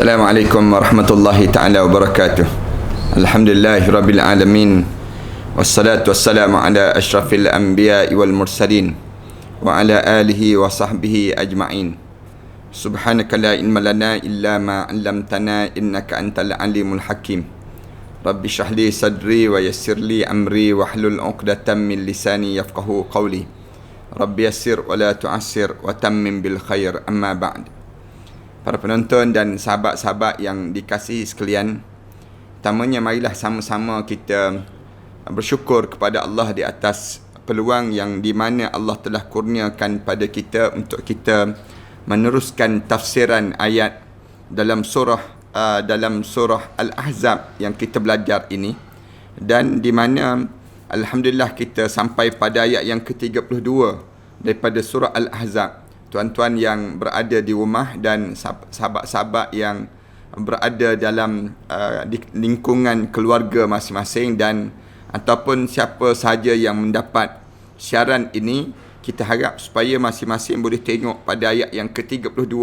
Assalamualaikum warahmatullahi ta'ala wabarakatuh. Alhamdulillahi rabbil alamin. Wassalatu wassalamu ala ashrafil anbiya'i wal mursalin wa ala alihi wa sahbihi ajma'in. Subhanaka la ilma lana illa ma 'allamtana innaka antal alimul hakim. Rabbi shrah li sadri wa yassir li amri wahlul 'uqdatam min lisani yafqahu qawli. Rabbi yassir wa la tu'assir wa tammim bil khair, amma ba'd. Para penonton dan sahabat-sahabat yang dikasihi sekalian, pertamanya marilah sama-sama kita bersyukur kepada Allah di atas peluang yang di mana Allah telah kurniakan pada kita untuk kita meneruskan tafsiran ayat dalam surah Al-Ahzab yang kita belajar ini, dan di mana alhamdulillah kita sampai pada ayat yang ke-32 daripada surah Al-Ahzab. Tuan-tuan yang berada di rumah dan sahabat-sahabat yang berada dalam di lingkungan keluarga masing-masing dan ataupun siapa sahaja yang mendapat siaran ini, kita harap supaya masing-masing boleh tengok pada ayat yang ke-32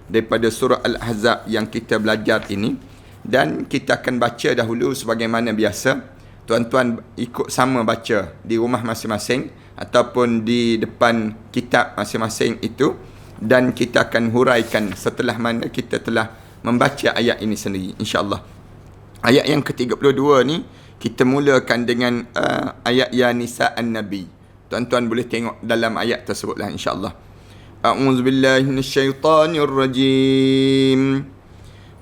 daripada surah Al-Ahzab yang kita belajar ini, dan kita akan baca dahulu sebagaimana biasa. Tuan-tuan ikut sama baca di rumah masing-masing ataupun di depan kitab masing-masing itu, dan kita akan huraikan setelah mana kita telah membaca ayat ini sendiri, insya-Allah. Ayat yang ke-32 ni kita mulakan dengan ayat ya nisa an-nabi. Tuan-tuan boleh tengok dalam ayat tersebutlah, insya-Allah. A'udzubillahi minasyaitonirrajim.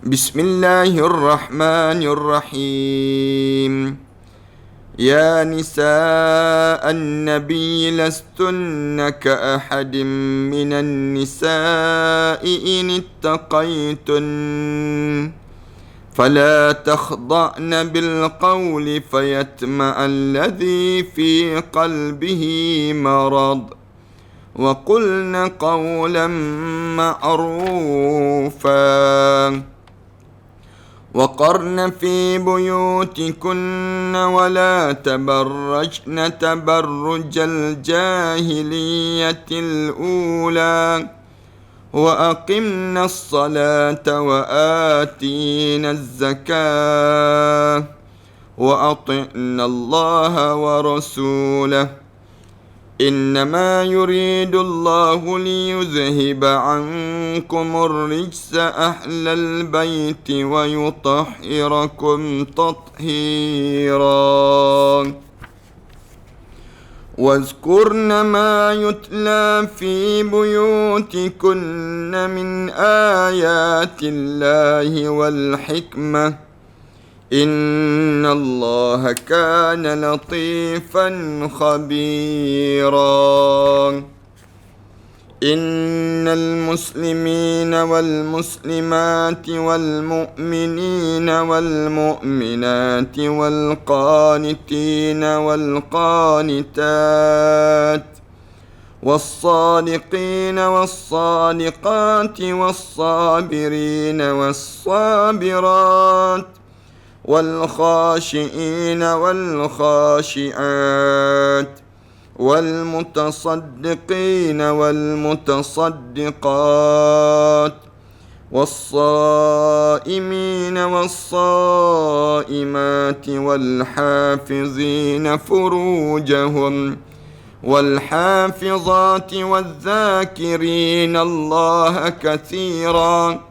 Bismillahirrahmanirrahim. يا نساء النبي لستن كأحد من النساء إن اتقيتن فلا تخضعن بالقول فيطمع الذي في قلبه مرض وقلن قولا معروفا وقرن في بيوتكن ولا تبرجن تبرج الجاهلية الأولى وأقمن الصلاة وآتينا الزكاة وأطعن الله ورسوله إنما يريد الله ليذهب عنكم الرجس أهل البيت ويطهركم تطهيرا واذكرن ما يتلى في بيوتكن من آيات الله والحكمة إن الله كان لطيفا خبيرا إن المسلمين والمسلمات والمؤمنين والمؤمنات والقانتين والقانتات والصادقين والصادقات والصابرين والصابرات والخاشئين والخاشئات والمتصدقين والمتصدقات والصائمين والصائمات والحافظين فروجهم والحافظات والذاكرين الله كثيرا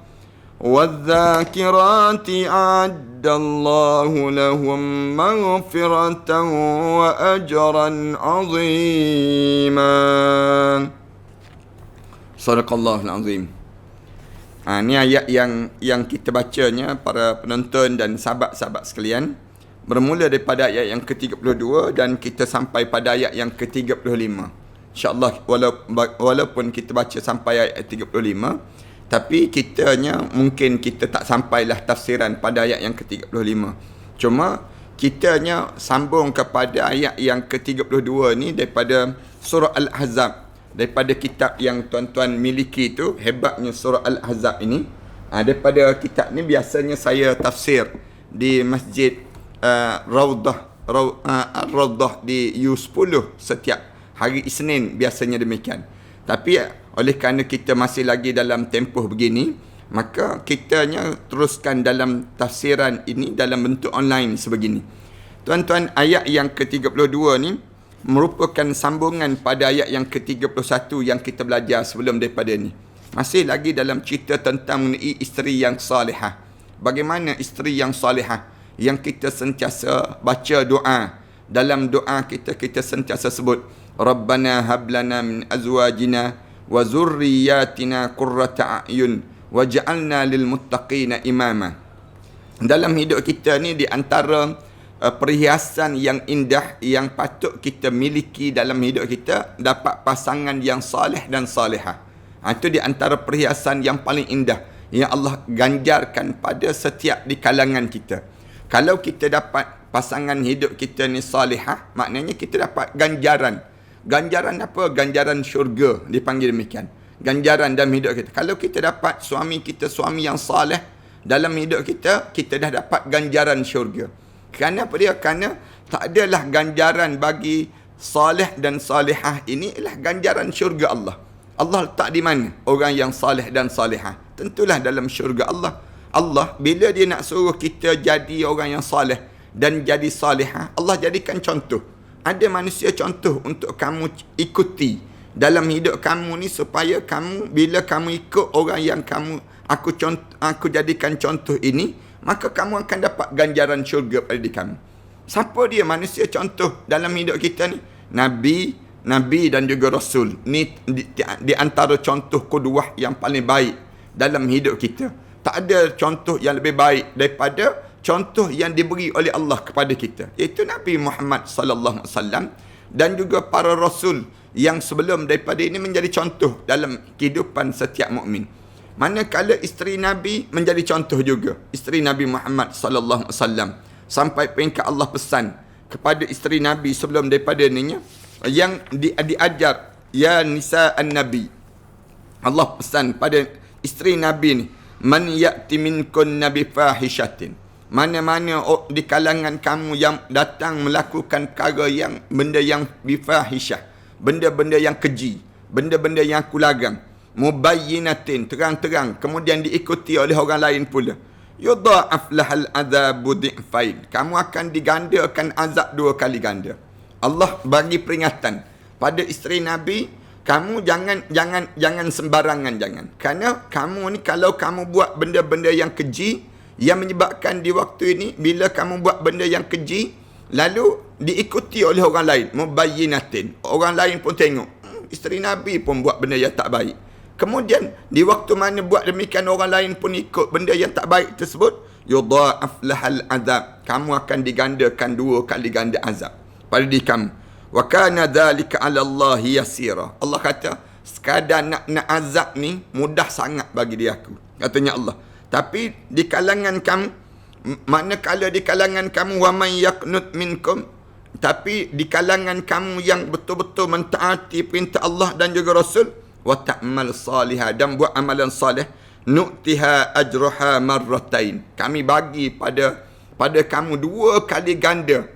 والذاكرات أعد الله لهم مغفرة وأجرا عظيما. Sadaqallahul azim. Ini ayat yang kita bacanya para penonton dan sahabat-sahabat sekalian, bermula daripada ayat yang ke-32 dan kita sampai pada ayat yang ke-35. InsyaAllah walaupun kita baca sampai ayat 35, tapi mungkin kita tak sampailah tafsiran pada ayat yang ke-35. Cuma kitanya sambung kepada ayat yang ke-32 ni daripada surah Al-Ahzab, daripada kitab yang tuan-tuan miliki itu. Hebatnya surah Al-Ahzab ini, daripada kitab ni biasanya saya tafsir di Masjid Raudhah di U10 setiap hari Isnin, biasanya demikian. Tapi oleh kerana kita masih lagi dalam tempoh begini, Maka kitanya teruskan dalam tafsiran ini dalam bentuk online sebegini. Tuan-tuan, ayat yang ke-32 ni merupakan sambungan pada ayat yang ke-31 yang kita belajar sebelum daripada ni. Masih lagi dalam cerita tentang mengenai isteri yang salihah. Bagaimana isteri yang salihah yang kita sentiasa baca doa. Dalam doa kita sentiasa sebut Rabbana hablana min azwajina wa zurriyatina qurrata a'yun waj'alna lil muttaqina imama. Dalam hidup kita ni di antara perhiasan yang indah yang patut kita miliki dalam hidup kita, dapat pasangan yang salih dan salihah. Itu di antara perhiasan yang paling indah yang Allah ganjarkan pada setiap di kalangan kita. Kalau kita dapat pasangan hidup kita ni salihah, maknanya kita dapat ganjaran. Ganjaran apa? Ganjaran syurga, dipanggil demikian. Ganjaran dalam hidup kita. Kalau kita dapat suami kita suami yang salih dalam hidup kita, kita dah dapat ganjaran syurga. Kerana apa dia? Kerana tak adalah ganjaran bagi salih dan salihah ini ialah ganjaran syurga Allah. Allah letak di mana orang yang salih dan salihah? Tentulah dalam syurga Allah. Allah bila dia nak suruh kita jadi orang yang salih dan jadi salihah, Allah jadikan contoh. Ada manusia contoh untuk kamu ikuti dalam hidup kamu ni, supaya kamu bila kamu ikut orang yang aku jadikan contoh ini, maka kamu akan dapat ganjaran syurga pada diri kamu. Siapa dia manusia contoh dalam hidup kita ni? Nabi dan juga Rasul. Ni di antara contoh qudwah yang paling baik dalam hidup kita. Tak ada contoh yang lebih baik daripada contoh yang diberi oleh Allah kepada kita, iaitu Nabi Muhammad sallallahu alaihi wasallam dan juga para rasul yang sebelum daripada ini menjadi contoh dalam kehidupan setiap mukmin. Manakala isteri Nabi menjadi contoh juga, isteri Nabi Muhammad sallallahu alaihi wasallam, sampai peringkat Allah pesan kepada isteri Nabi sebelum daripada ininya yang diajar, ya nisa an-nabi. Allah pesan pada isteri Nabi ni, man ya'ti minkun nabi fahishatin. Mana-mana di kalangan kamu yang datang melakukan perkara yang benda yang bifahishah, benda-benda yang keji, benda-benda yang kulagang, mubayyinatin, terang-terang, kemudian diikuti oleh orang lain pula, yudha'af lahal adzabu dhi'fain, kamu akan digandakan azab 2 kali ganda. Allah bagi peringatan pada isteri Nabi, kamu jangan sembarangan, jangan. Kerana kamu ni kalau kamu buat benda-benda yang keji yang menyebabkan di waktu ini bila kamu buat benda yang keji lalu diikuti oleh orang lain, mubayyinatin, orang lain pun tengok isteri Nabi pun buat benda yang tak baik, kemudian di waktu mana buat demikian orang lain pun ikut benda yang tak baik tersebut, yudha'af lahal azab, kamu akan digandakan 2 kali ganda azab pada diri kamu. Wa kana dzalika 'ala Allah yasira. Allah kata sekadar nak azab ni mudah sangat bagi dia aku, katanya Allah. Tapi di kalangan kamu, manakala di kalangan kamu wa man yaqnut minkum, tapi di kalangan kamu yang betul-betul mentaati perintah Allah dan juga Rasul, wa ta'mal salihah, dan buat amalan salih, nu'tiha ajraha marratain, kami bagi pada kamu 2 kali ganda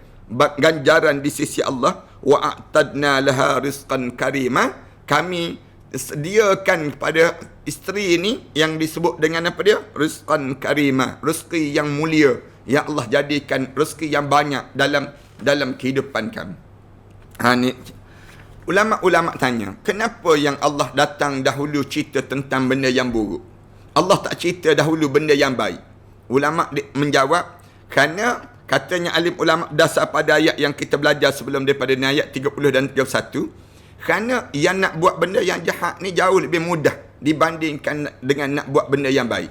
ganjaran di sisi Allah, wa a'tadna laha rizqan karima, kami sediakan kepada isteri ini yang disebut dengan apa dia? Rizqan karima, rezeki yang mulia, yang Allah jadikan rezeki yang banyak dalam kehidupan kami. Ni ulama-ulama tanya, kenapa yang Allah datang dahulu cerita tentang benda yang buruk? Allah tak cerita dahulu benda yang baik. Ulama menjawab, kerana katanya alim ulama dasar pada ayat yang kita belajar sebelum daripada ayat 30 dan 31, kerana yang nak buat benda yang jahat ni jauh lebih mudah dibandingkan dengan nak buat benda yang baik.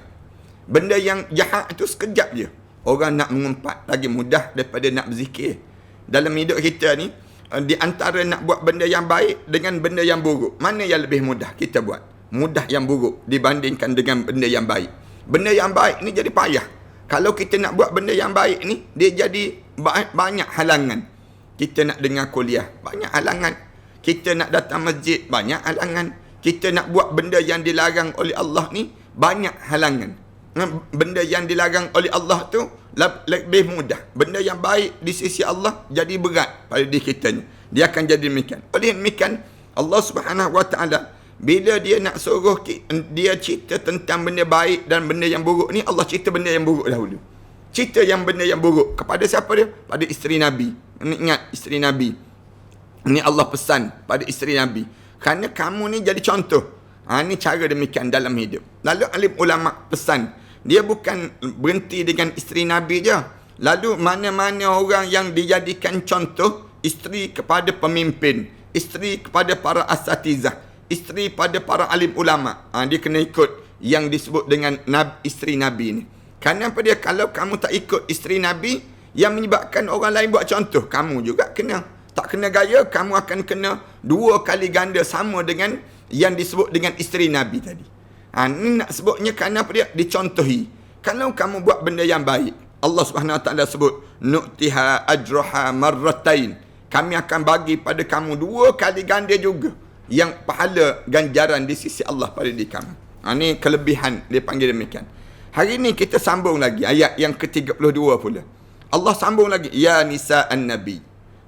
Benda yang jahat itu sekejap je. Orang nak mengumpat lagi mudah daripada nak berzikir. Dalam hidup kita ni, di antara nak buat benda yang baik dengan benda yang buruk, mana yang lebih mudah kita buat? Mudah yang buruk dibandingkan dengan benda yang baik. Benda yang baik ni jadi payah. Kalau kita nak buat benda yang baik ni, dia jadi banyak halangan. Kita nak dengar kuliah, banyak halangan. Kita nak datang masjid, banyak halangan. Kita nak buat benda yang dilarang oleh Allah ni, banyak halangan. Benda yang dilarang oleh Allah tu lebih mudah. Benda yang baik di sisi Allah jadi berat pada diri kita ni. Dia akan jadi demikian. Oleh demikian, Allah Subhanahu Wa Taala Bila dia nak suruh dia cerita tentang benda baik dan benda yang buruk ni, Allah cerita benda yang buruk dahulu. Cerita yang benda yang buruk kepada siapa dia? Pada isteri Nabi. Ingat isteri Nabi. Ini Allah pesan pada isteri Nabi. Kerana kamu ni jadi contoh. Ini cara demikian dalam hidup. Lalu alim ulama pesan. Dia bukan berhenti dengan isteri Nabi je. Lalu mana-mana orang yang dijadikan contoh, isteri kepada pemimpin, isteri kepada para asatizah, isteri pada para alim ulama. Dia kena ikut yang disebut dengan isteri Nabi ni. Kerana apa dia? Kalau kamu tak ikut isteri Nabi, yang menyebabkan orang lain buat contoh, kamu juga kena. Tak kena gaya, kamu akan kena 2 kali ganda sama dengan yang disebut dengan isteri Nabi tadi. Ini nak sebutnya kerana apa dia? Dicontohi. Kalau kamu buat benda yang baik, Allah Subhanahu Wa Taala sebut, nu'tiha ajraha marratain. Kami akan bagi pada kamu 2 kali ganda juga yang pahala ganjaran di sisi Allah pada diri kamu. Ini kelebihan dia panggil demikian. Hari ini kita sambung lagi ayat yang ke-32 pula. Allah sambung lagi, ya nisa an-nabi.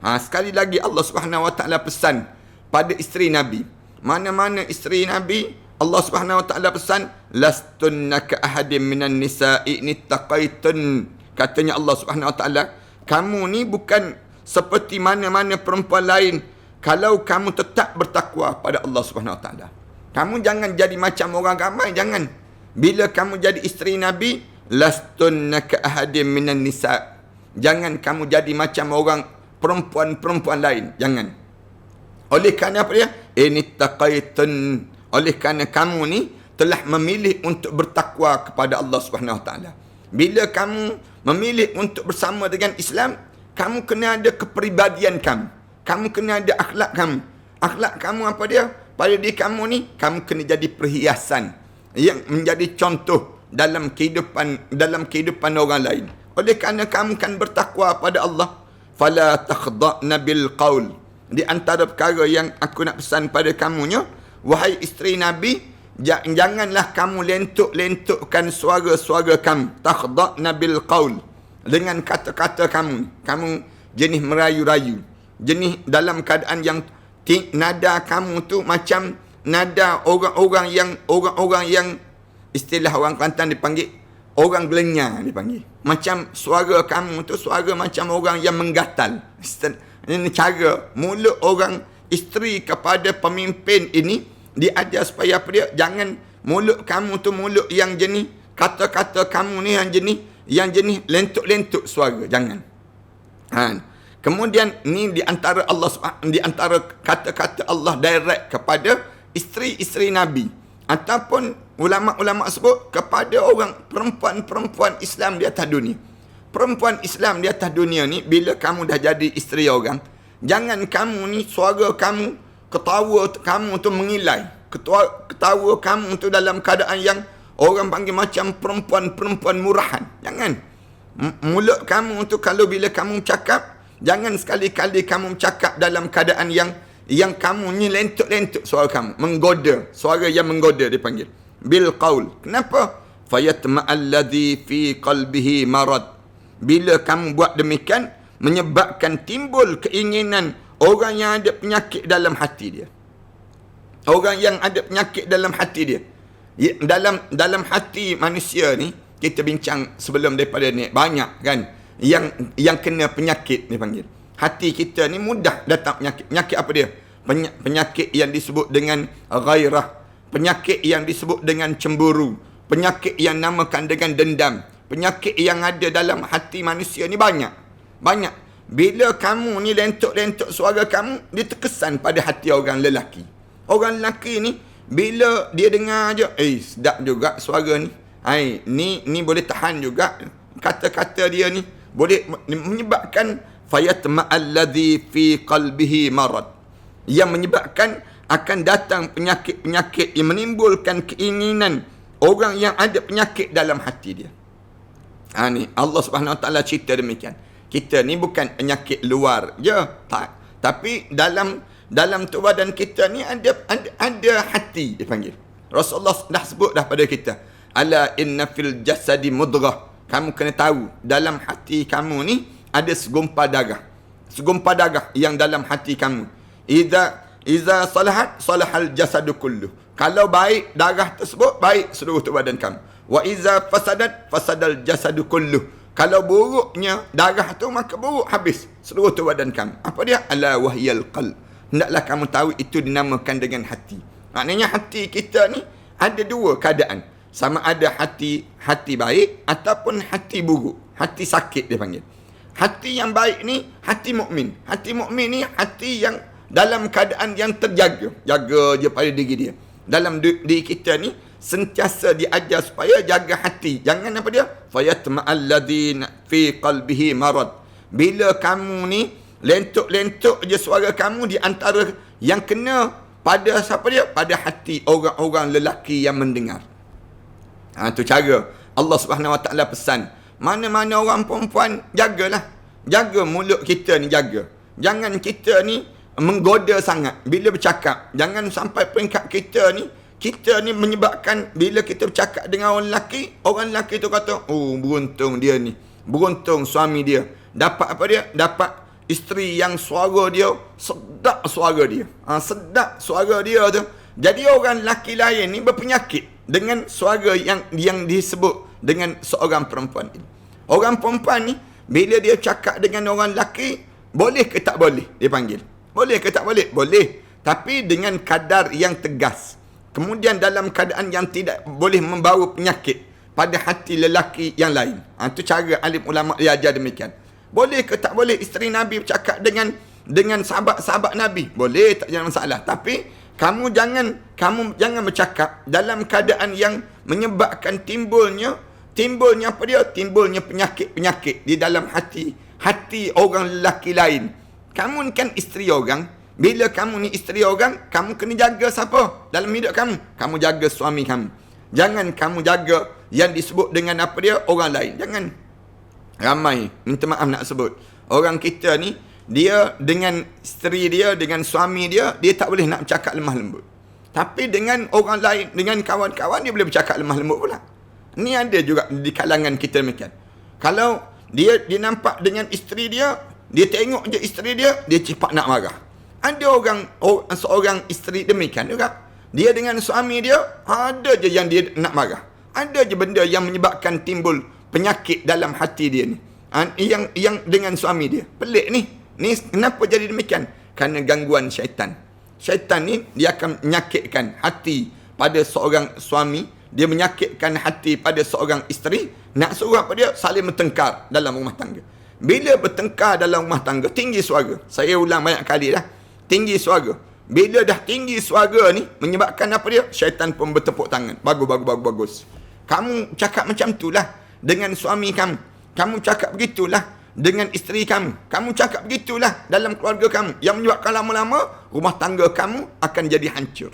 Sekali lagi Allah Subhanahu Wa Taala pesan pada isteri Nabi. Mana-mana isteri Nabi, Allah Subhanahu Wa Taala pesan, lastunna ka ahadin minan nisa'i nittaqaitun. Katanya Allah Subhanahu Wa Taala, kamu ni bukan seperti mana-mana perempuan lain kalau kamu tetap bertakwa pada Allah Subhanahu Wa Taala. Kamu jangan jadi macam orang ramai, jangan. Bila kamu jadi isteri Nabi, lastunna ka ahadin minan nisa'. Jangan kamu jadi macam orang perempuan-perempuan lain, jangan. Oleh kerana apa dia? Inittaqaitun. Oleh kerana kamu ni telah memilih untuk bertakwa kepada Allah Subhanahu Wa Taala. Bila kamu memilih untuk bersama dengan Islam, kamu kena ada kepribadian kamu. Kamu kena ada akhlak kamu. Akhlak kamu apa dia? Pada diri kamu ni, kamu kena jadi perhiasan yang menjadi contoh dalam kehidupan orang lain. Oleh kerana kamu kan bertakwa pada Allah, fala takhda'na bil qaul. Di antara perkara yang aku nak pesan pada kamunya, wahai isteri Nabi, janganlah kamu lentuk-lentukkan suara-suara kamu. Takhda'na bil qaul, dengan kata-kata kamu. Kamu jenis merayu-rayu, jenis dalam keadaan yang nada kamu tu macam nada orang-orang yang istilah orang Kelantan dipanggil orang gelenyar, dipanggil. Macam suara kamu tu suara macam orang yang menggatal. Ini cara mulut orang isteri kepada pemimpin ini diajar supaya apa dia? Jangan mulut kamu tu mulut yang jenis, kata-kata kamu ni yang jenis lentuk-lentuk suara, jangan. Kemudian ni di antara kata-kata Allah direct kepada isteri-isteri Nabi, ataupun ulama-ulama sebut kepada orang perempuan-perempuan Islam di atas dunia. Perempuan Islam di atas dunia ni, bila kamu dah jadi isteri orang, jangan kamu ni suara kamu, ketawa kamu tu mengilai. Ketawa kamu tu dalam keadaan yang orang panggil macam perempuan-perempuan murahan. Jangan. Mulut kamu tu kalau bila kamu cakap, jangan sekali-kali kamu cakap dalam keadaan yang kamu ni lentuk-lentuk suara kamu, menggoda, suara yang menggoda dipanggil bil qaul. Kenapa? Fayatma'alladhi fi qalbihi marad. Bila kamu buat demikian, menyebabkan timbul keinginan orang yang ada penyakit dalam hati dia. Orang yang ada penyakit dalam hati dia. Dalam hati manusia ni, kita bincang sebelum daripada ni, banyak kan yang kena penyakit dipanggil. Hati kita ni mudah datang penyakit. Penyakit apa dia? Penyakit yang disebut dengan ghairah. Penyakit yang disebut dengan cemburu. Penyakit yang namakan dengan dendam. Penyakit yang ada dalam hati manusia ni banyak. Banyak. Bila kamu ni lentuk-lentuk suara kamu, dia terkesan pada hati orang lelaki. Orang lelaki ni, bila dia dengar je, sedap juga suara ni. Ni boleh tahan juga. Kata-kata dia ni boleh menyebabkan fayatma'alladhi fi qalbihi marad, yang menyebabkan akan datang penyakit-penyakit yang menimbulkan keinginan orang yang ada penyakit dalam hati dia. Ni Allah Subhanahu Wa Taala cerita demikian. Kita ni bukan penyakit luar je, tak. Tapi dalam tu badan kita ni ada hati dipanggil. Rasulullah dah sebut dah pada kita, ala inna fil jasadi mudghah. Kamu kena tahu dalam hati kamu ni ada segumpal darah. Segumpal darah yang dalam hati kamu. Iza salahat salahal jasadu kullu. Kalau baik darah tersebut, baik seluruh tubuh badan kamu. Wa iza fasadat fasadal jasadu kulluh. Kalau buruknya darah tu, maka buruk habis seluruh tubuh badan kamu. Apa dia? Ala wahyal qalb. Hendaklah kamu tahu itu dinamakan dengan hati. Maknanya hati kita ni ada dua keadaan. Sama ada hati baik ataupun hati buruk. Hati sakit dia panggil. Hati yang baik ni hati mukmin. Hati mukmin ni hati yang dalam keadaan yang terjaga. Jaga je pada diri dia. Dalam diri kita ni sentiasa diajar supaya jaga hati. Jangan apa dia? Fayatma'al ladzina fi qalbihi marad. Bila kamu ni lentuk-lentuk je suara kamu di antara yang kena pada siapa dia? Pada hati orang-orang lelaki yang mendengar. Tu cara Allah Subhanahu Wa Taala pesan. Mana-mana orang perempuan, jagalah. Jaga mulut kita ni, jaga. Jangan kita ni menggoda sangat bila bercakap. Jangan sampai peringkat kita ni menyebabkan bila kita bercakap dengan orang lelaki tu kata, oh beruntung dia ni, beruntung suami dia. Dapat apa dia? Dapat isteri yang suara dia sedap suara dia. Sedap suara dia tu. Jadi orang lelaki lain ni berpenyakit dengan suara yang disebut dengan seorang perempuan ini. Orang perempuan ni bila dia cakap dengan orang lelaki, boleh ke tak boleh dia panggil? Boleh ke tak boleh? Boleh. Tapi dengan kadar yang tegas. Kemudian dalam keadaan yang tidak boleh membawa penyakit pada hati lelaki yang lain. Itu cara alim ulama' dia ajar demikian. Boleh ke tak boleh isteri Nabi bercakap dengan sahabat-sahabat Nabi? Boleh, tak ada masalah. Tapi kamu jangan bercakap dalam keadaan yang menyebabkan timbulnya apa dia? Timbulnya penyakit-penyakit di dalam hati orang lelaki lain. Kamu ni kan isteri orang. Bila kamu ni isteri orang, kamu kena jaga siapa dalam hidup kamu? Kamu jaga suami kamu. Jangan kamu jaga yang disebut dengan apa dia? Orang lain. Jangan. Ramai, minta maaf nak sebut. Orang kita ni, dia dengan isteri dia, dengan suami dia, dia tak boleh nak bercakap lemah lembut. Tapi dengan orang lain, dengan kawan-kawan, dia boleh bercakap lemah lembut pula. Ni ada juga di kalangan kita demikian. Kalau dia nampak dengan isteri dia tengok je isteri dia cepat nak marah. Ada seorang isteri demikian juga. Dia dengan suami dia, ada je yang dia nak marah. Ada je benda yang menyebabkan timbul penyakit dalam hati dia ni. Yang dengan suami dia. Pelik ni. Ni kenapa jadi demikian? Kerana gangguan syaitan. Syaitan ni, dia akan menyakitkan hati pada seorang suami. Dia menyakitkan hati pada seorang isteri. Nak suruh apa dia? Saling bertengkar dalam rumah tangga. Bila bertengkar dalam rumah tangga, tinggi suara. Saya ulang banyak kali dah. Tinggi suara. Bila dah tinggi suara ni, menyebabkan apa dia? Syaitan pun bertepuk tangan. Bagus. Kamu cakap macam itulah dengan suami kamu. Kamu cakap begitulah dengan isteri kamu. Kamu cakap begitulah dalam keluarga kamu. Yang menyebabkan lama-lama, rumah tangga kamu akan jadi hancur.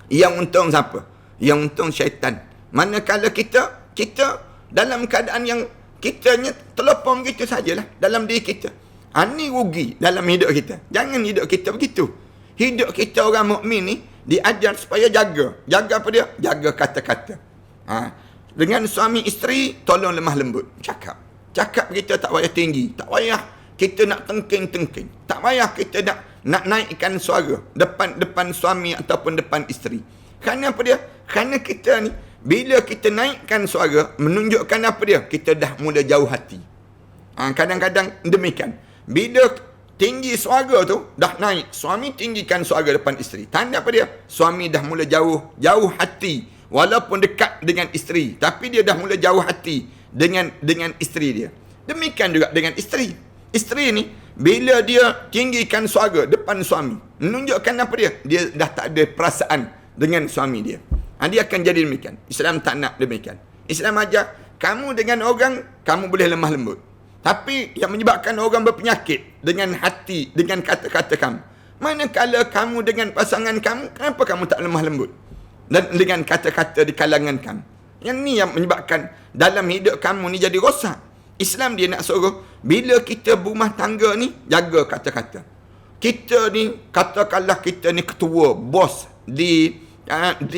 Yang untung siapa? Yang untung syaitan. Manakala kita dalam keadaan yang kitanya terlepon begitu sajalah dalam diri kita. Ini rugi dalam hidup kita. Jangan hidup kita begitu. Hidup kita orang mukmin ni diajar supaya jaga. Jaga apa dia? Jaga kata-kata. Dengan suami isteri, tolong lemah lembut. Cakap kita tak payah tinggi. Tak payah kita nak tengking-tengking. Tak payah kita nak naikkan suara depan suami ataupun depan isteri. Kerana apa dia? Kerana kita ni, bila kita naikkan suara, menunjukkan apa dia? Kita dah mula jauh hati. Kadang-kadang demikian. Bila tinggi suara tu, dah naik. Suami tinggikan suara depan isteri. Tanda apa dia? Suami dah mula jauh hati. Walaupun dekat dengan isteri. Tapi dia dah mula jauh hati dengan isteri dia. Demikian juga dengan isteri. Isteri ni, bila dia tinggikan suara depan suami, menunjukkan apa dia? Dia dah tak ada perasaan dengan suami dia. Dia akan jadi demikian. Islam tak nak demikian. Islam ajar, kamu dengan orang, kamu boleh lemah lembut. Tapi yang menyebabkan orang berpenyakit dengan hati, dengan kata-kata kamu. Manakala kamu dengan pasangan kamu, kenapa kamu tak lemah lembut? Dan dengan kata-kata di kalangan kamu. Yang ni yang menyebabkan dalam hidup kamu ni jadi rosak. Islam dia nak suruh, bila kita berumah tangga ni, jaga kata-kata. Kita ni, katakanlah kita ni ketua, bos di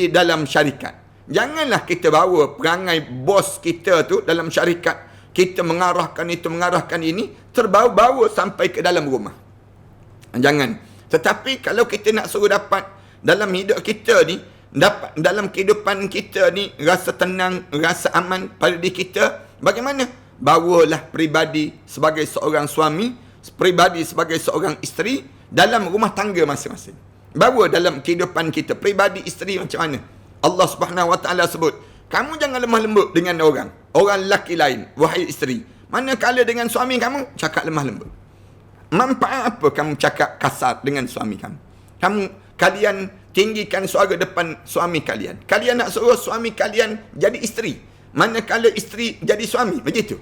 dalam syarikat. Janganlah kita bawa perangai bos kita tu dalam syarikat. Kita mengarahkan itu, mengarahkan ini, terbawa-bawa sampai ke dalam rumah. Jangan. Tetapi kalau kita nak suruh dapat dalam hidup kita ni, dapat dalam kehidupan kita ni rasa tenang, rasa aman pada diri kita. Bagaimana? Bawalah peribadi sebagai seorang suami, peribadi sebagai seorang isteri dalam rumah tangga masing-masing. Bawa dalam kehidupan kita peribadi isteri macam mana? Allah Subhanahu Wa Taala sebut, kamu jangan lemah lembut dengan orang lelaki lain, wahai isteri. Manakala dengan suami kamu cakap lemah lembut. Manfaat apa kamu cakap kasar dengan suami kamu? Kalian tinggikan suara depan suami kalian. Kalian nak suruh suami kalian jadi isteri, manakala isteri jadi suami, begitu.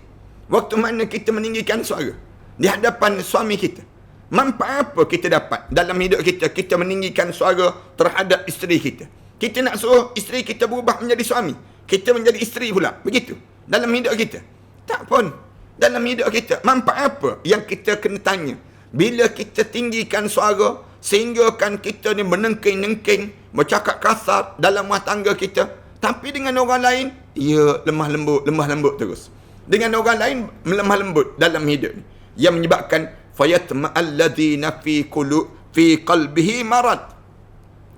Waktu mana kita meninggikan suara di hadapan suami kita, manfaat apa kita dapat dalam hidup kita? Kita meninggikan suara terhadap isteri kita. Kita nak suruh isteri kita berubah menjadi suami, kita menjadi isteri pula, begitu. Dalam hidup kita, tak pun. Dalam hidup kita, manfaat apa yang kita kena tanya? Bila kita tinggikan suara, sehingga kan kita ni menengking-nengking, bercakap kasar dalam rumah tangga kita. Tapi dengan orang lain, ia lemah lembut terus. Dengan orang lain, lemah lembut dalam hidup ni. Yang menyebabkan, fayatma'alladzina fi qalbihi marad.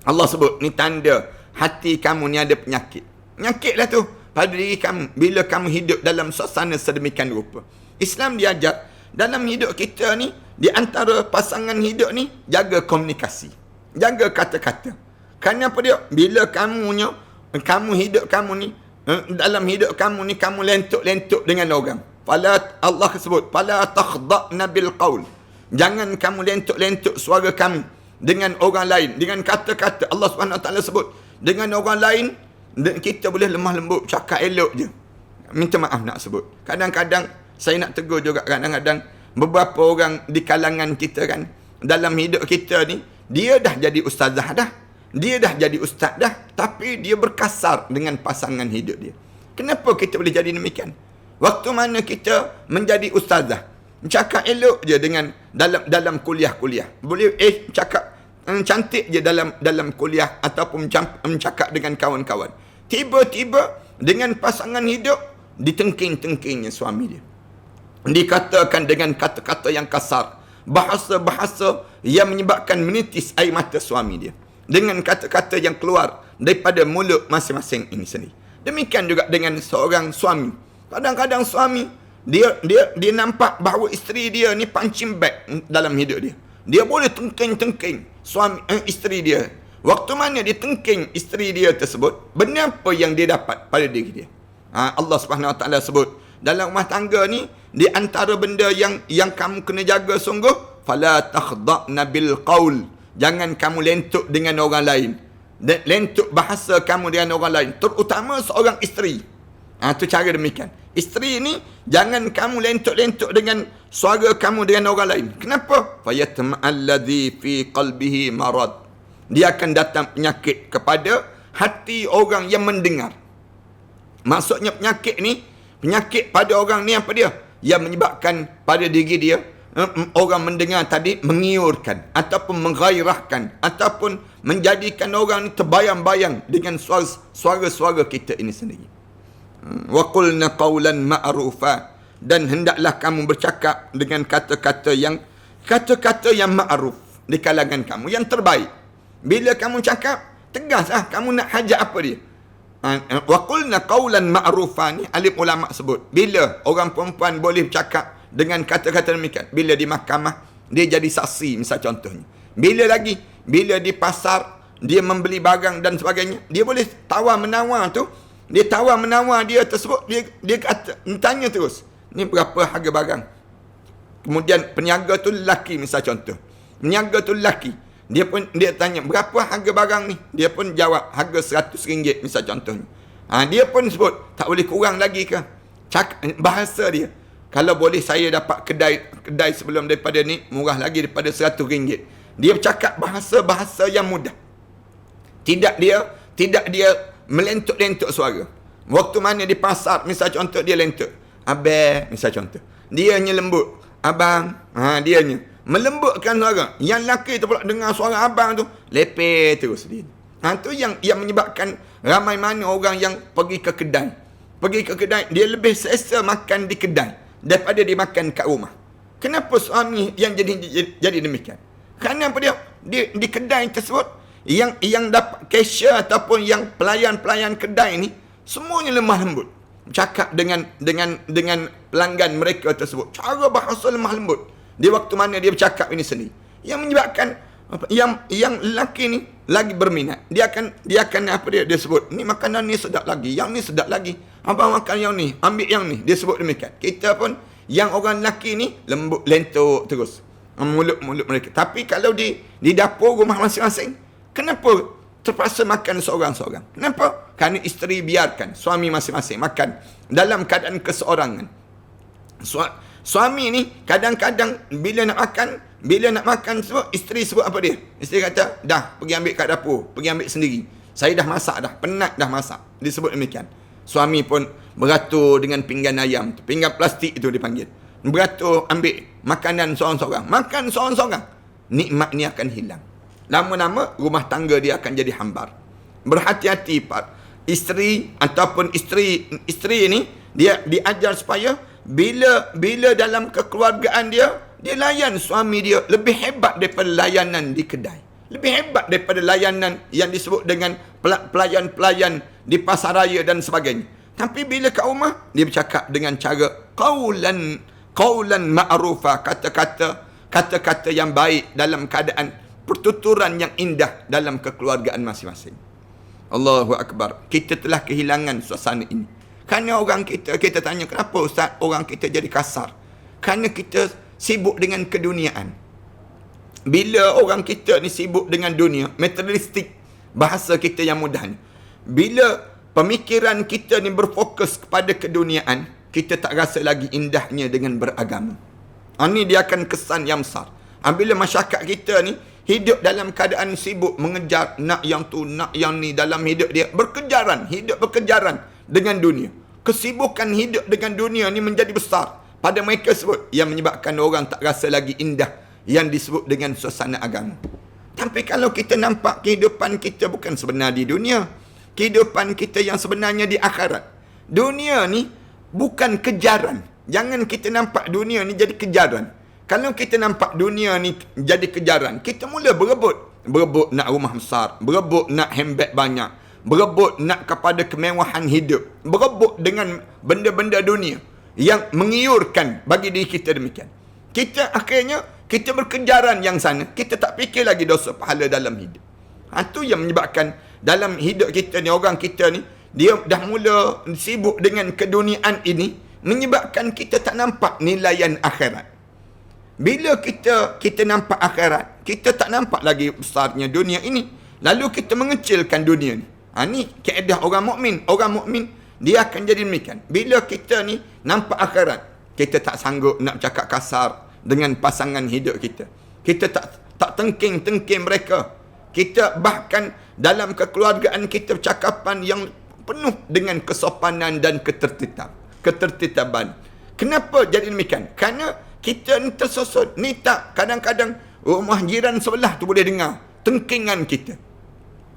Allah sebut, ni tanda hati kamu ni ada penyakit. Penyakitlah tu pada diri kamu bila kamu hidup dalam suasana sedemikian rupa. Islam diajar dalam hidup kita ni, di antara pasangan hidup ni, jaga komunikasi, jaga kata-kata. Kerana apa dia? Bila kamu hidup kamu ni, dalam hidup kamu ni, kamu lentuk-lentuk dengan orang. Allah sebut, fala takhda'na bil qaul. Jangan kamu lentuk-lentuk suara kamu dengan orang lain, dengan kata-kata. Allah Subhanahu Wa Taala sebut, dengan orang lain kita boleh lemah lembut, cakap elok je. Minta maaf nak sebut. Kadang-kadang saya nak tegur juga, kadang-kadang beberapa orang di kalangan kita kan, dalam hidup kita ni, dia dah jadi ustazah dah, dia dah jadi ustaz dah, tapi dia berkasar dengan pasangan hidup dia. Kenapa kita boleh jadi demikian? Waktu mana kita menjadi ustazah, cakap elok je dengan dalam kuliah-kuliah. Boleh cakap cantik je dalam kuliah ataupun mencakap dengan kawan-kawan. Tiba-tiba dengan pasangan hidup, ditengking-tengkingnya suami dia. Dikatakan dengan kata-kata yang kasar, bahasa-bahasa yang menyebabkan menitis air mata suami dia, dengan kata-kata yang keluar daripada mulut masing-masing ini sendiri. Demikian juga dengan seorang suami. Kadang-kadang suami dia nampak bahawa isteri dia ni punching bag dalam hidup dia. Dia boleh tengking-tengking isteri dia. Waktu mana dia tengking isteri dia tersebut, benda apa yang dia dapat pada diri dia? Allah Subhanahu Wa Taala sebut, dalam rumah tangga ni, di antara benda yang kamu kena jaga sungguh, fala takhda'na bil qaul. Jangan kamu lentuk dengan orang lain. Lentuk bahasa kamu dengan orang lain, terutama seorang isteri. Itu cara demikian. Isteri ni, jangan kamu lentuk-lentuk dengan suara kamu dengan orang lain. Kenapa? Fayatma'alladzi fi qalbihi marad. Dia akan datang penyakit kepada hati orang yang mendengar. Maksudnya penyakit pada orang ni apa dia? Yang menyebabkan pada diri dia, orang mendengar tadi mengiurkan ataupun menggairahkan ataupun menjadikan orang ni terbayang-bayang dengan suara-suara kita ini sendiri. Wa qulna qawlan ma'rufa. Dan hendaklah kamu bercakap dengan kata-kata yang ma'ruf di kalangan kamu, yang terbaik. Bila kamu cakap, tegaslah kamu nak hajat apa dia. Wa qulna qawlan ma'rufa ni, alim ulama sebut, bila orang perempuan boleh bercakap dengan kata-kata demikian, bila di mahkamah dia jadi saksi, misal contohnya. Bila di pasar dia membeli barang dan sebagainya, dia boleh tawar-menawar tu. Dia tawar-menawar dia tersebut, dia kata, tanya terus, ni berapa harga barang? Kemudian peniaga tu lelaki, misal contoh. Peniaga tu lelaki, dia tanya, berapa harga barang ni? Dia pun jawab, harga RM100, misal contohnya. Dia pun sebut, tak boleh kurang lagi ke? Bahasa dia, kalau boleh saya dapat kedai sebelum daripada ni, murah lagi daripada RM100. Dia bercakap bahasa-bahasa yang mudah. Tidak dia melentuk-lentuk suara. Waktu mana di pasar, misal contoh, dia lentuk, abang, misal contoh. Dia hanya lembut, abang. Dia hanya melembutkan suara. Yang lelaki tu pula dengar suara abang tu, lepeh terus dia. Itu yang menyebabkan ramai mana orang yang pergi ke kedai, dia lebih selesa makan di kedai daripada dia makan kat rumah. Kenapa suami yang jadi demikian? Kerana apa dia di kedai tersebut, Yang dapat cashier ataupun yang pelayan-pelayan kedai ni semuanya lemah lembut. Cakap dengan pelanggan mereka tersebut. Cara bahasa lemah lembut. Di waktu mana dia bercakap ini sendiri. Yang menyebabkan yang lelaki ni lagi berminat. Dia akan apa dia sebut, ni makanan ni sedap lagi, yang ni sedap lagi. Abang makan yang ni, ambil yang ni. Dia sebut demikian. Kita pun yang orang lelaki ni lembut lentuk terus. Mulut mereka. Tapi kalau di dapur rumah masing-masing, kenapa terpaksa makan seorang-seorang? Kenapa? Kerana isteri biarkan suami masing-masing makan dalam keadaan keseorangan. Suami ni kadang-kadang bila nak makan sebut, isteri sebut apa dia? Isteri kata, dah pergi ambil kat dapur, pergi ambil sendiri. Saya dah masak dah, penat dah masak. Dia sebut demikian. Suami pun beratur dengan pinggan ayam, pinggan plastik itu dipanggil. Beratur ambil makanan seorang-seorang. Makan seorang-seorang. Nikmat ni akan hilang. Lama-lama rumah tangga dia akan jadi hambar. Berhati-hati Pak. Isteri ataupun isteri ni dia diajar supaya bila dalam kekeluargaan dia layan suami dia lebih hebat daripada layanan di kedai. Lebih hebat daripada layanan yang disebut dengan pelayan-pelayan di pasaraya dan sebagainya. Tapi bila kat rumah, dia bercakap dengan cara qaulan ma'rufa, kata-kata yang baik dalam keadaan pertuturan yang indah dalam kekeluargaan masing-masing. Allahu Akbar. Kita telah kehilangan suasana ini. Kerana orang kita tanya, kenapa Ustaz orang kita jadi kasar? Kerana kita sibuk dengan keduniaan. Bila orang kita ni sibuk dengan dunia, materialistik, bahasa kita yang mudah ni. Bila pemikiran kita ni berfokus kepada keduniaan, kita tak rasa lagi indahnya dengan beragama. Ini dia akan kesan yang besar. Bila masyarakat kita ni hidup dalam keadaan sibuk mengejar nak yang tu, nak yang ni dalam hidup dia, hidup berkejaran dengan dunia. Kesibukan hidup dengan dunia ni menjadi besar pada mereka sebut, yang menyebabkan orang tak rasa lagi indah yang disebut dengan suasana agama. Tapi kalau kita nampak kehidupan kita bukan sebenar di dunia, kehidupan kita yang sebenarnya di akhirat. Dunia ni bukan kejaran. Jangan kita nampak dunia ni jadi kejaran. Kalau kita nampak dunia ni jadi kejaran, kita mula berebut. Berebut nak rumah besar, berebut nak handbag banyak, berebut nak kepada kemewahan hidup, berebut dengan benda-benda dunia yang mengiurkan bagi diri kita demikian. Kita akhirnya, kita berkejaran yang sana, kita tak fikir lagi dosa pahala dalam hidup. Itu yang menyebabkan dalam hidup kita ni, orang kita ni, dia dah mula sibuk dengan keduniaan ini, menyebabkan kita tak nampak nilaian akhirat. Bila kita nampak akhirat, kita tak nampak lagi besarnya dunia ini. Lalu kita mengecilkan dunia ni. Ini kaedah orang mukmin. Orang mukmin dia akan jadi demikian. Bila kita ni nampak akhirat, kita tak sanggup nak cakap kasar dengan pasangan hidup kita. Kita tak tengking mereka. Kita bahkan dalam kekeluargaan kita percakapan yang penuh dengan kesopanan dan ketertitaban. Kenapa jadi demikian? Kerana kita ni tersusut. Ni tak, kadang-kadang rumah jiran sebelah tu boleh dengar tengkingan kita.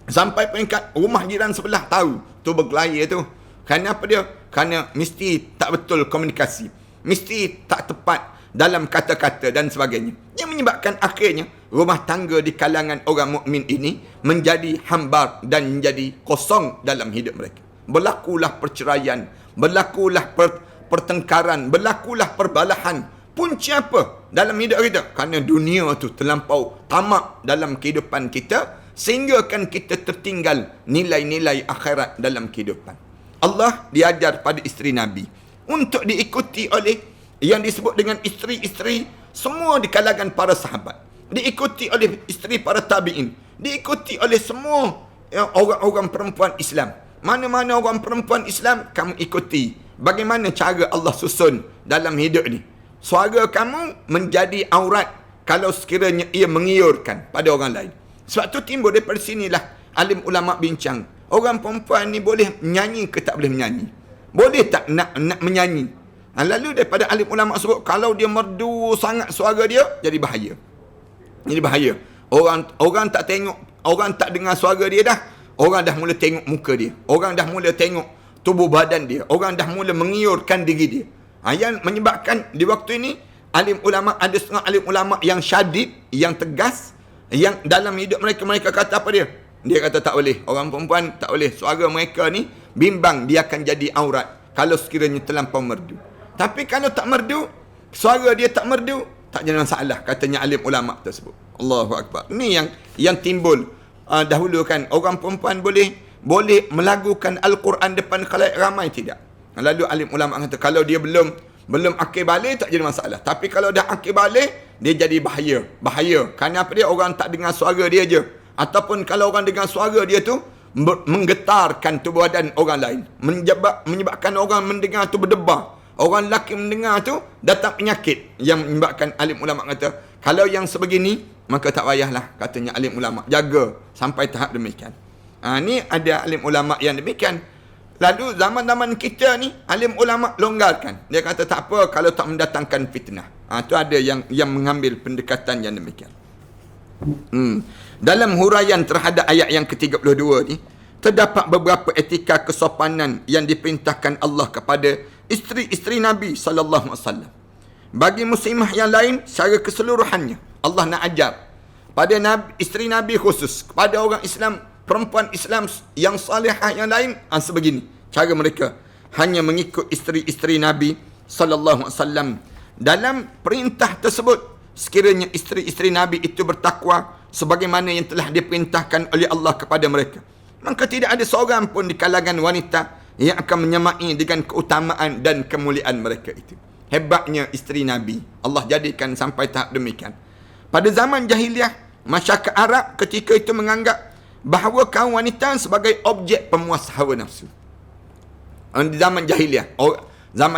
Sampai peringkat rumah jiran sebelah tahu tu berkelahi tu. Kerana apa dia? Kerana mesti tak betul komunikasi. Mesti tak tepat dalam kata-kata dan sebagainya. Yang menyebabkan akhirnya rumah tangga di kalangan orang mukmin ini menjadi hambar dan menjadi kosong dalam hidup mereka. Berlakulah perceraian, berlakulah pertengkaran, berlakulah perbalahan. Punca apa dalam hidup kita? Kerana dunia tu terlampau tamak dalam kehidupan kita, sehingga kan kita tertinggal nilai-nilai akhirat dalam kehidupan. Allah diajar pada isteri Nabi untuk diikuti oleh yang disebut dengan isteri-isteri semua di kalangan para sahabat. Diikuti oleh isteri para tabi'in. Diikuti oleh semua orang-orang perempuan Islam. Mana-mana orang perempuan Islam, kamu ikuti bagaimana cara Allah susun dalam hidup ni. Suara kamu menjadi aurat kalau sekiranya ia mengiurkan pada orang lain. Sebab tu timbul daripada sinilah alim ulama bincang. Orang perempuan ni boleh menyanyi ke tak boleh menyanyi? Boleh tak nak menyanyi? Lalu daripada alim ulama sebut, kalau dia merdu sangat suara dia, jadi bahaya. Jadi bahaya. Orang tak tengok, orang tak dengar suara dia dah. Orang dah mula tengok muka dia. Orang dah mula tengok tubuh badan dia. Orang dah mula mengiurkan diri dia. Yang menyebabkan di waktu ini, alim ulama, ada setengah alim ulama yang syadid, yang tegas. Yang dalam hidup mereka, mereka kata apa dia? Dia kata tak boleh. Orang perempuan tak boleh. Suara mereka ni bimbang, dia akan jadi aurat kalau sekiranya terlampau merdu. Tapi kalau tak merdu, suara dia tak merdu, tak jadi masalah, katanya alim ulama tersebut. Allahu Akbar. Ini yang timbul dahulu kan. Orang perempuan boleh melagukan Al-Quran depan khalayak ramai, tidak. Lalu alim ulama kata kalau dia belum akil balik tak jadi masalah. Tapi kalau dah akil balik, dia jadi bahaya. Kerana apa dia? Orang tak dengar suara dia je. Ataupun kalau orang dengar suara dia tu menggetarkan tubuh badan orang lain, menyebabkan orang mendengar tu berdebar. Orang lelaki mendengar tu datang penyakit yang menyebabkan alim ulama kata kalau yang sebegini maka tak payahlah, katanya alim ulama. Jaga sampai tahap demikian. Ni ada alim ulama yang demikian. Lalu zaman-zaman kita ni alim ulama longgarkan. Dia kata tak apa kalau tak mendatangkan fitnah. Tu ada yang mengambil pendekatan yang demikian. Dalam huraian terhadap ayat yang ke-32 ni, terdapat beberapa etika kesopanan yang diperintahkan Allah kepada isteri-isteri Nabi SAW. Bagi muslimah yang lain, secara keseluruhannya, Allah nak ajar pada isteri Nabi khusus, kepada orang Islam, perempuan Islam yang salihah yang lain, sebegini cara mereka hanya mengikut isteri-isteri Nabi SAW. Dalam perintah tersebut, sekiranya isteri-isteri Nabi itu bertakwa sebagaimana yang telah diperintahkan oleh Allah kepada mereka, maka tidak ada seorang pun di kalangan wanita yang akan menyamai dengan keutamaan dan kemuliaan mereka itu. Hebatnya isteri Nabi, Allah jadikan sampai tahap demikian. Pada zaman jahiliah, masyarakat Arab ketika itu menganggap bahawa kaum wanita sebagai objek pemuas hawa nafsu. Di zaman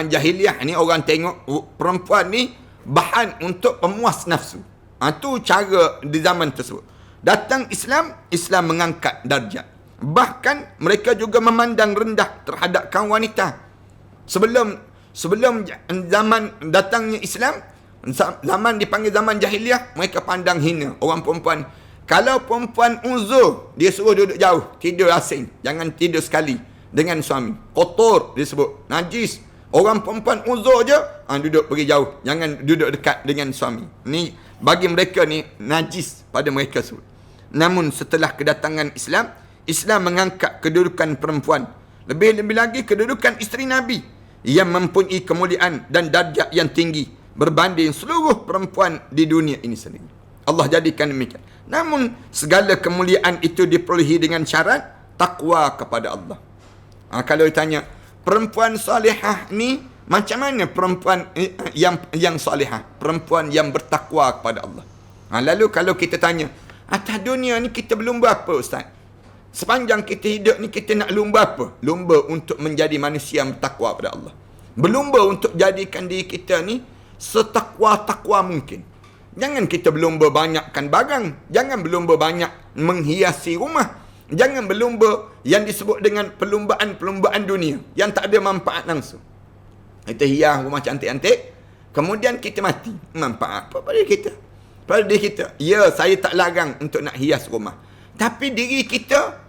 jahiliah ni orang tengok perempuan ni bahan untuk pemuas nafsu. Itu cara di zaman tersebut. Datang Islam mengangkat darjat. Bahkan mereka juga memandang rendah terhadap kaum wanita. Sebelum zaman datangnya Islam, zaman dipanggil zaman jahiliah, mereka pandang hina orang perempuan. Kalau perempuan uzur, dia suruh duduk jauh, tidur asing, jangan tidur sekali dengan suami. Kotor disebut, najis. Orang perempuan uzur je, duduk pergi jauh, jangan duduk dekat dengan suami. Ni bagi mereka ni najis pada mereka sebut. Namun setelah kedatangan Islam mengangkat kedudukan perempuan, lebih-lebih lagi kedudukan isteri Nabi yang mempunyai kemuliaan dan darjat yang tinggi berbanding seluruh perempuan di dunia ini sendiri. Allah jadikan demikian. Namun segala kemuliaan itu diperolehi dengan syarat takwa kepada Allah. Kalau ditanya perempuan salihah ni macam mana perempuan yang salihah, perempuan yang bertakwa kepada Allah? Lalu kalau kita tanya, atas dunia ni kita berlumba apa Ustaz? Sepanjang kita hidup ni kita nak lumba apa? Lumba untuk menjadi manusia yang bertakwa kepada Allah. Berlumba untuk jadikan diri kita ni setakwa-takwa mungkin. Jangan kita berlumba banyakkan barang. Jangan berlumba banyak menghiasi rumah. Jangan berlumba yang disebut dengan perlumbaan-perlumbaan dunia yang tak ada manfaat langsung. Kita hias rumah cantik-cantik, kemudian kita mati. Manfaat apa pada kita? Pada diri kita. Ya, saya tak larang untuk nak hias rumah. Tapi diri kita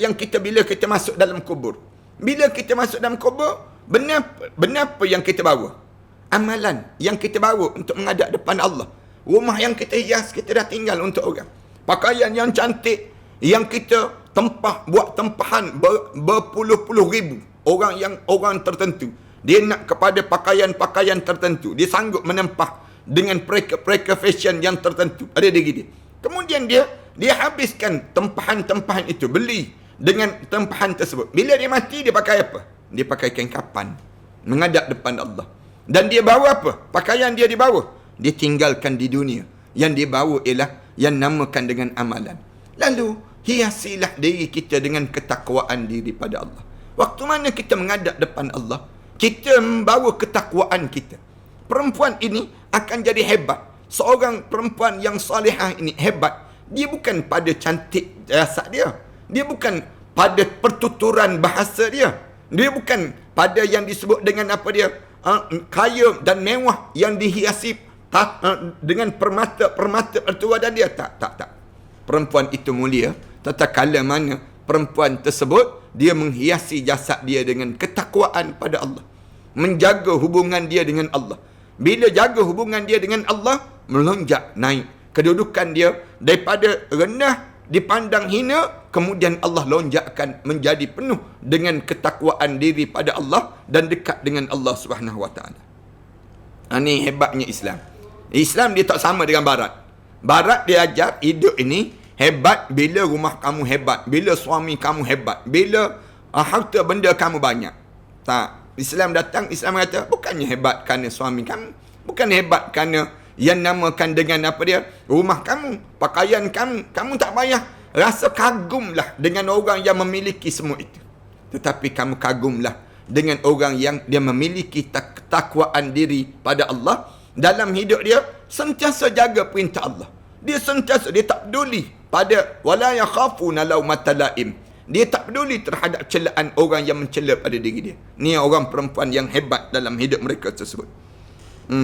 yang kita bila kita masuk dalam kubur. Bila kita masuk dalam kubur, benar apa yang kita bawa? Amalan yang kita bawa untuk menghadap depan Allah. Rumah yang kita hias, kita dah tinggal untuk orang. Pakaian yang cantik yang kita buat tempahan berpuluh-puluh ribu orang tertentu. Dia nak kepada pakaian-pakaian tertentu. Dia sanggup menempah dengan pereka fashion yang tertentu pada diri dia. Kemudian dia habiskan tempahan-tempahan itu, beli dengan tempahan tersebut. Bila dia mati, dia pakai apa? Dia pakai kain kapan menghadap depan Allah. Dan dia bawa apa? Pakaian dia dibawa. Dia tinggalkan di dunia. Yang dia bawa ialah yang namakan dengan amalan. Lalu hiasilah diri kita dengan ketakwaan diri pada Allah. Waktu mana kita menghadap depan Allah, kita membawa ketakwaan kita. Perempuan ini akan jadi hebat. Seorang perempuan yang salihah ini hebat. Dia bukan pada cantik jasad dia. Dia bukan pada pertuturan bahasa dia. Dia bukan pada yang disebut dengan apa dia, kaya dan mewah yang dihiasi dengan permata tertua dan dia. Tak. Perempuan itu mulia tatkala mana perempuan tersebut dia menghiasi jasad dia dengan ketakwaan pada Allah, menjaga hubungan dia dengan Allah. Bila jaga hubungan dia dengan Allah, melonjak naik kedudukan dia daripada rendah dipandang hina, kemudian Allah lonjakkan menjadi penuh dengan ketakwaan diri pada Allah dan dekat dengan Allah Subhanahu Wa Taala. Ini hebatnya Islam. Islam dia tak sama dengan Barat. Barat dia ajar hidup ini hebat bila rumah kamu hebat, bila suami kamu hebat, bila harta benda kamu banyak. Tak. Islam datang, Islam kata bukannya hebat kerana suami kamu, bukan hebat kerana yang namakan dengan apa dia, rumah kamu, pakaian kamu. Kamu tak payah rasa kagumlah dengan orang yang memiliki semua itu. Tetapi kamu kagumlah dengan orang yang dia memiliki ketakwaan diri pada Allah. Dalam hidup dia sentiasa jaga perintah Allah. Dia tak peduli pada wala yakhafuna laumata laim. Dia tak peduli terhadap celaan orang yang mencela pada diri dia. Ni orang perempuan yang hebat dalam hidup mereka tersebut.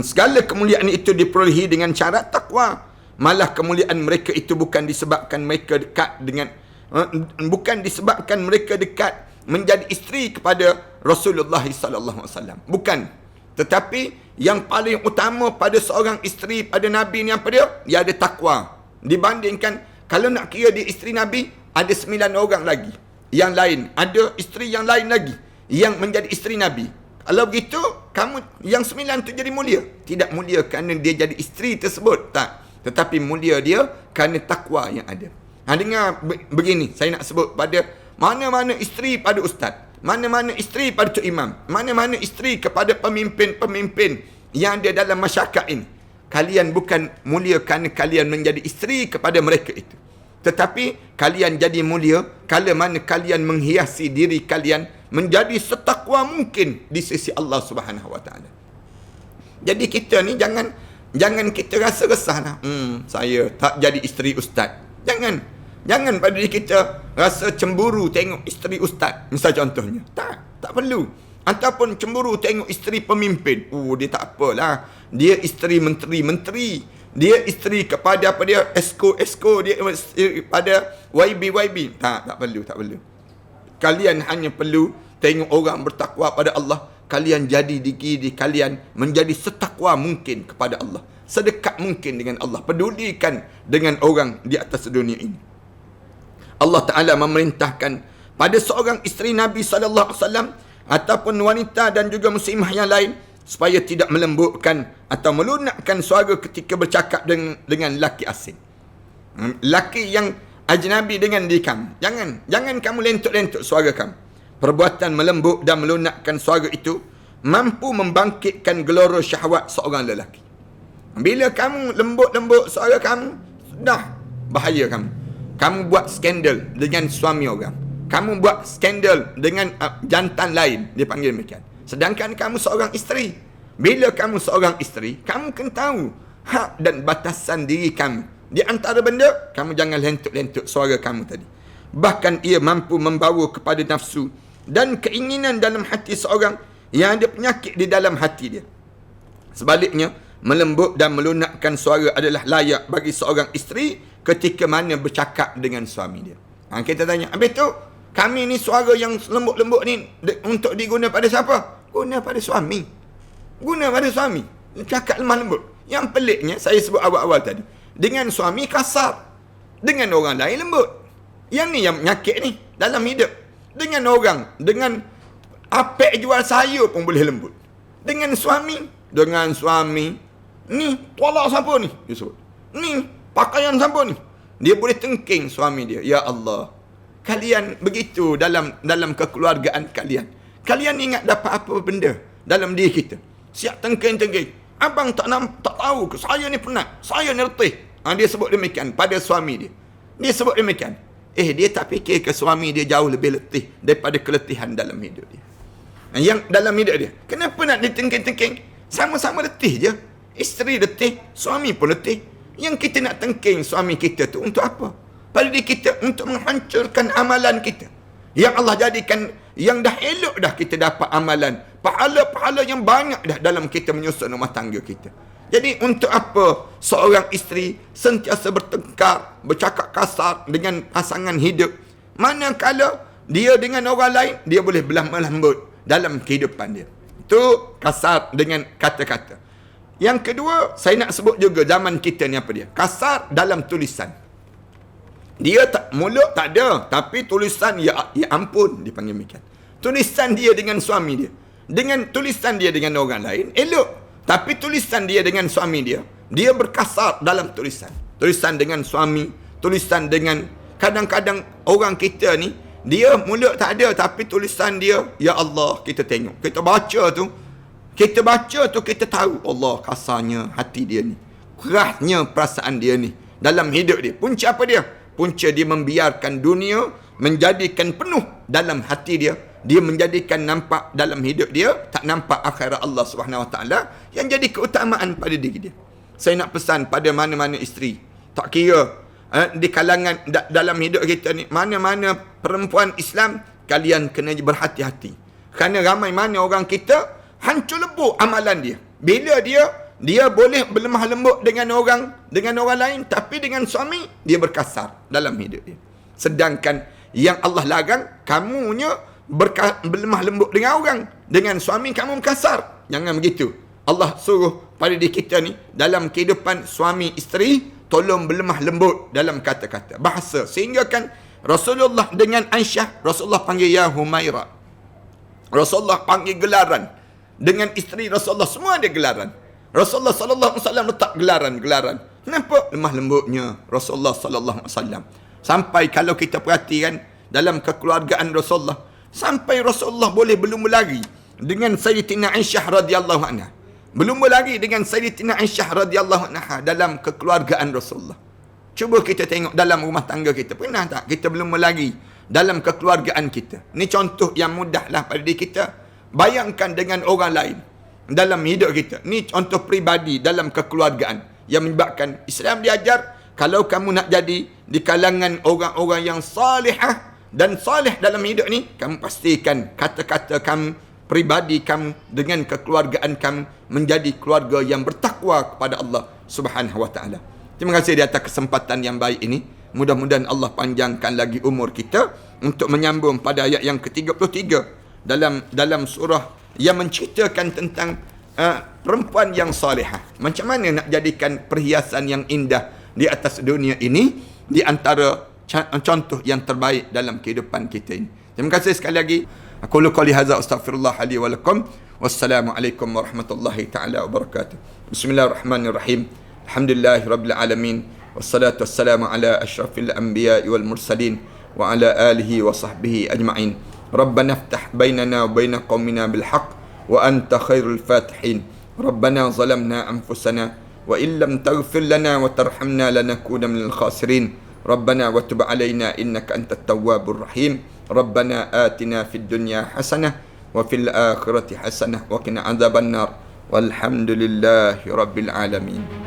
Segala kemuliaan itu diperolehi dengan cara takwa. Malah kemuliaan mereka itu bukan disebabkan mereka dekat dengan menjadi isteri kepada Rasulullah sallallahu alaihi wasallam. Bukan. Tetapi yang paling utama pada seorang isteri pada Nabi ni apa dia? Dia ada takwa. Dibandingkan kalau nak kira dia isteri Nabi, ada 9 orang lagi. Yang lain, ada isteri yang lain lagi yang menjadi isteri Nabi. Kalau begitu, kamu yang 9 tu jadi mulia. Tidak mulia kerana dia jadi isteri tersebut. Tak. Tetapi mulia dia kerana takwa yang ada. Dengar begini, saya nak sebut pada mana-mana isteri pada ustaz, mana-mana isteri pada Tok Imam, mana-mana isteri kepada pemimpin-pemimpin yang ada dalam masyarakat ini. Kalian bukan mulia kerana kalian menjadi isteri kepada mereka itu. Tetapi kalian jadi mulia kala mana kalian menghiasi diri kalian menjadi setakwa mungkin di sisi Allah Subhanahu Wa Taala. Jadi kita ni jangan kita rasa resahlah. Saya tak jadi isteri ustaz. Jangan pada diri kita rasa cemburu tengok isteri ustaz. Misal contohnya. Tak perlu. Ataupun cemburu tengok isteri pemimpin. Dia tak apalah. Dia isteri menteri-menteri. Dia isteri kepada apa dia, esko, dia pada YB. Tak perlu. Kalian hanya perlu tengok orang bertakwa pada Allah. Kalian jadi diri kalian menjadi setakwa mungkin kepada Allah. Sedekat mungkin dengan Allah. Pedulikan dengan orang di atas dunia ini. Allah Ta'ala memerintahkan pada seorang isteri Nabi SAW ataupun wanita dan juga muslimah yang lain supaya tidak melembutkan atau melunakkan suara ketika bercakap dengan lelaki asing. Lelaki yang ajnabi dengan diri kamu. Jangan kamu lentuk-lentuk suara kamu. Perbuatan melembut dan melunakkan suara itu mampu membangkitkan gelora syahwat seorang lelaki. Bila kamu lembut-lembut suara kamu, dah bahaya kamu. Kamu buat skandal dengan suami orang. Kamu buat skandal dengan jantan lain. Dia panggil demikian. Sedangkan kamu seorang isteri. Bila kamu seorang isteri, kamu kena tahu hak dan batasan diri kamu. Di antara benda, kamu jangan lentuk-lentuk suara kamu tadi. Bahkan ia mampu membawa kepada nafsu dan keinginan dalam hati seorang yang ada penyakit di dalam hati dia. Sebaliknya, melembut dan melunakkan suara adalah layak bagi seorang isteri ketika mana bercakap dengan suami dia. Kita tanya, habis tu, kami ni suara yang lembut-lembut ni untuk diguna pada siapa? Guna pada suami. Cakap lemah lembut. Yang peliknya, saya sebut awal-awal tadi. Dengan suami kasar. Dengan orang lain lembut. Yang ni yang penyakit ni dalam hidup. Dengan orang, dengan apek jual sayur pun boleh lembut. Dengan suami, ni tolak siapa ni? Dia sebut. Ni pakaian siapa ni? Dia boleh tengking suami dia. Ya Allah. Kalian begitu dalam kekeluargaan kalian. Kalian ingat dapat apa benda dalam diri kita. Siap tengking. Abang tak tahu ke saya ni penat. Saya ni letih. Dia sebut demikian pada suami dia. Dia sebut demikian. Dia tak fikir ke suami dia jauh lebih letih daripada keletihan dalam hidup dia. Yang dalam hidup dia. Kenapa nak ditengking-tengking? Sama-sama letih je. Isteri letih, suami pun letih. Yang kita nak tengking suami kita tu untuk apa? Pada diri kita untuk menghancurkan amalan kita. Yang Allah jadikan, yang dah elok dah kita dapat amalan. Pahala-pahala yang banyak dah dalam kita menyusun rumah tangga kita. Jadi untuk apa seorang isteri sentiasa bertengkar, bercakap kasar dengan pasangan hidup. Manakala dia dengan orang lain, dia boleh belah melembut dalam kehidupan dia. Itu kasar dengan kata-kata. Yang kedua, saya nak sebut juga zaman kita ni apa dia? Kasar dalam tulisan. Dia tak, mulut tak ada, tapi tulisan ya ampun dipanggil demikian. Tulisan dia dengan suami dia, dengan tulisan dia dengan orang lain elok, tapi tulisan dia dengan suami dia berkasar dalam tulisan. Tulisan dengan suami, tulisan dengan, kadang-kadang orang kita ni dia mulut tak ada, tapi tulisan dia ya Allah, kita tengok, kita baca tu, kita tahu Allah kasarnya hati dia ni, kerasnya perasaan dia ni dalam hidup dia. Punca apa dia? Punca dia membiarkan dunia menjadikan penuh dalam hati dia. Dia menjadikan nampak dalam hidup dia, tak nampak akhirat Allah Subhanahu Wa Taala yang jadi keutamaan pada diri dia. Saya nak pesan pada mana-mana isteri, tak kira di kalangan dalam hidup kita ni, mana-mana perempuan Islam, kalian kena berhati-hati. Kerana ramai mana orang kita hancur lebur amalan dia. Bila dia boleh berlemah lembut dengan orang lain, tapi dengan suami dia berkasar dalam hidup dia. Sedangkan yang Allah larang, kamunya berlemah lembut dengan orang, dengan suami kamu berkasar. Jangan begitu. Allah suruh pada diri kita ni dalam kehidupan suami isteri, tolong berlemah lembut dalam kata-kata, bahasa. Sehingga kan Rasulullah dengan Aisyah, Rasulullah panggil ya Humaira. Rasulullah panggil gelaran. Dengan isteri Rasulullah semua ada gelaran. Rasulullah sallallahu alaihi wasallam letak gelaran. Kenapa? Lemah lembutnya Rasulullah sallallahu alaihi wasallam. Sampai kalau kita perhatikan dalam kekeluargaan Rasulullah, sampai Rasulullah boleh berlumba lari dengan Sayyidatina Aisyah radhiyallahu anha. Berlumba lari dengan Sayyidatina Aisyah radhiyallahu anha dalam kekeluargaan Rasulullah. Cuba kita tengok dalam rumah tangga kita, pernah tak kita berlumba lari dalam kekeluargaan kita? Ni contoh yang mudahlah pada diri kita. Bayangkan dengan orang lain dalam hidup kita. Ni contoh peribadi dalam kekeluargaan yang menyebabkan Islam diajar, kalau kamu nak jadi di kalangan orang-orang yang salihah dan salih dalam hidup ni, kamu pastikan kata-kata kamu, peribadi kamu dengan kekeluargaan kamu menjadi keluarga yang bertakwa kepada Allah Subhanahu Wa Taala. Terima kasih di atas kesempatan yang baik ini. Mudah-mudahan Allah panjangkan lagi umur kita untuk menyambung pada ayat yang ke-33 dalam surah yang menceritakan tentang perempuan yang salihah. Macam mana nak jadikan perhiasan yang indah di atas dunia ini, di antara contoh yang terbaik dalam kehidupan kita ini. Terima kasih sekali lagi. Aku qouli hadza astaghfirullah li wa lakum. Wassalamualaikum warahmatullahi taala wabarakatuh. Bismillahirrahmanirrahim. Alhamdulillahirabbil alamin. Wassalatu wassalamu ala asyrafil anbiya'i wal mursalin wa ala alihi wa sahbihi ajma'in. ربنا افتح بيننا وبين قومنا بالحق وأنت خير الفاتحين. ربنا ظلمنا أنفسنا وإن لم تغفر لنا وترحمنا لنكون من الخاسرين. ربنا وتب علينا إنك أنت التواب الرحيم. ربنا آتنا في الدنيا حسنة وفي الآخرة حسنة وقنا عذاب النار والحمد لله رب العالمين.